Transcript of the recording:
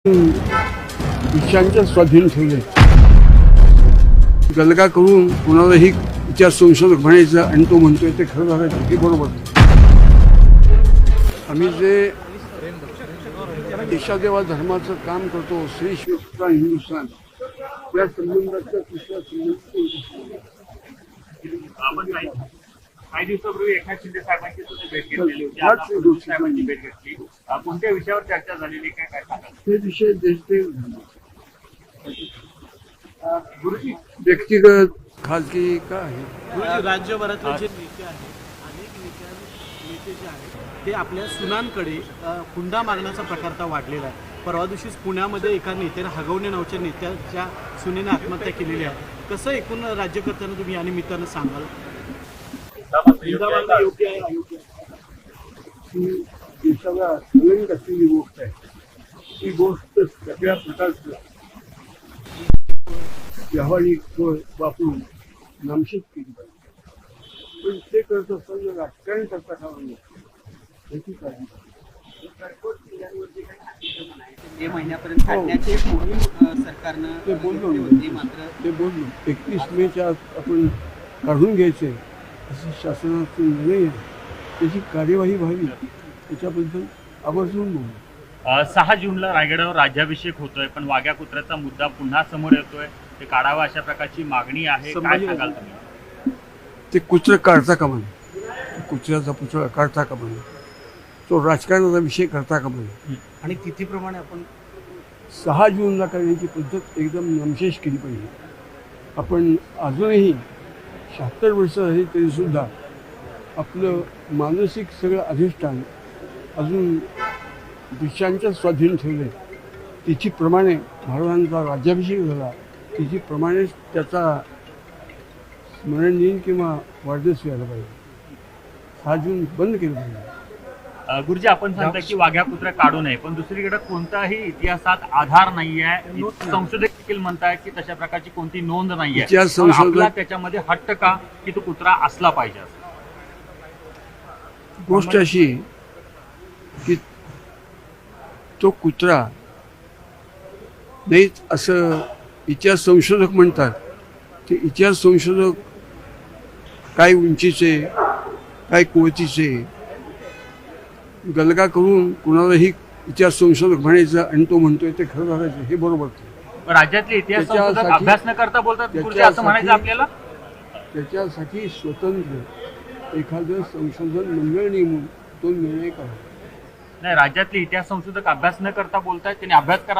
विषयांच्या स्वाधीन ठेवले. गलका करून कुणालाही इतिहास संशोधक म्हणायचं आणि तो म्हणतोय ते खरं झालं हे बरोबर. आम्ही जे देशादेवा धर्माचं काम करतो, श्री शिवता हिंदुस्थान या संबंधाचा काही दिवसापूर्वी एकनाथ शिंदे साहेबांची सुद्धा भेट घेतलेली होती. आता फडणवीस साहेबांची भेट घेतली. कोणत्या विषयावर चर्चा झालेली काय सांगाल? ते विषय देश गुरुजी, व्यक्तिगत खाजगी का आहे. राज्यभरातले जे नेते आहेत, अनेक नेते जे आहेत ते आपल्या सुनांकडे हुंडा मागण्याचा प्रकार आता वाढलेला आहे. परवा दिवशीच पुण्यामध्ये एका नेत्याने हगवणे नावाच्या नेत्याच्या सुनेने आत्महत्या केलेली आहे. कसं एकूण राज्यकर्त्यांना तुम्ही या निमित्तानं सांगाल? हुंडा मागणं योग्य आहे अयोग्य आहे? ही देशाला कलंक असलेली गोष्ट आहे. ही गोष्ट सगळ्या प्रकारचं व्यावहारिक वापरून नामशेष केली पाहिजे. पण ते करत असताना राजकारण करता कामा नये याची काळजी. मे महिन्यापर्यंत काढण्याचे मोहीम सरकारनं ते बोललो होती. मात्र 31 मेच्या आत आपण काढून घ्यायचे असं शासनाचा निर्णय आहे. त्याची कार्यवाही व्हावी त्याच्याबद्दल आवर्जून बोलू. 6 जूनला रायगडावर राज्याभिषेक होतोय, पण वाघ्या कुत्र्याचा मुद्दा पुन्हा समोर येतोय. ते काढावा अशा प्रकारची मागणी आहे. काय सांगाल तुम्ही? ते कुत्रं काढता कामा नये. कुत्र्याचा पुतळा काढता कामा नये. तो राजकारणाचा विषय करता कामा नये. आणि तिथीप्रमाणे आपण 6 जूनला करण्याची पद्धत एकदम नामशेष केली पाहिजे. आपण अजूनही 76 वर्ष झाली तरीसुद्धा आपलं मानसिक सगळं अधिष्ठान अजून ब्रिटिशांच्या स्वाधीन ठेवले. तिथीप्रमाणे महाराजांचा राज्याभिषेक झाला, तिथीप्रमाणेच त्याचा स्मरण दिन किंवा वाढदिवस व्हायला पाहिजे. 6 जून बंद केलं पाहिजे. गुरुजी, आपण सांगता की वाघ्या कुत्र्या काढू नये, पण दुसरीकडे कोणताही इतिहासात आधार नाहीये. संशोधक देखील म्हणतायत की तशा प्रकारची कोणती नोंद नाहीये. इतिहास संशोधक- आपला त्याच्यामध्ये हट्ट का की तो कुत्रा असला पाहिजे? गोष्ट अशी की तो कुत्रा नाहीच असं इतिहास संशोधक म्हणतात. ते इतिहास संशोधक काय उंचीचे काय कुवतीचे गलका करून कुणालाही इतिहास संशोधक म्हणायचं आणि तो म्हणतोय ते खरं झालं हे बरोबर. राज्यातले इतिहास संशोधक त्याच्यासाठी- अभ्यास न करता बोलतात गुरुजी, असं म्हणायचं आपल्याला? त्याच्यासाठी स्वतंत्र एखादं संशोधन मंडळ नेमून तो निर्णय करा. नाही, राज्यातले इतिहास संशोधक अभ्यास न करता बोलतायत. त्यांनी अभ्यास करा.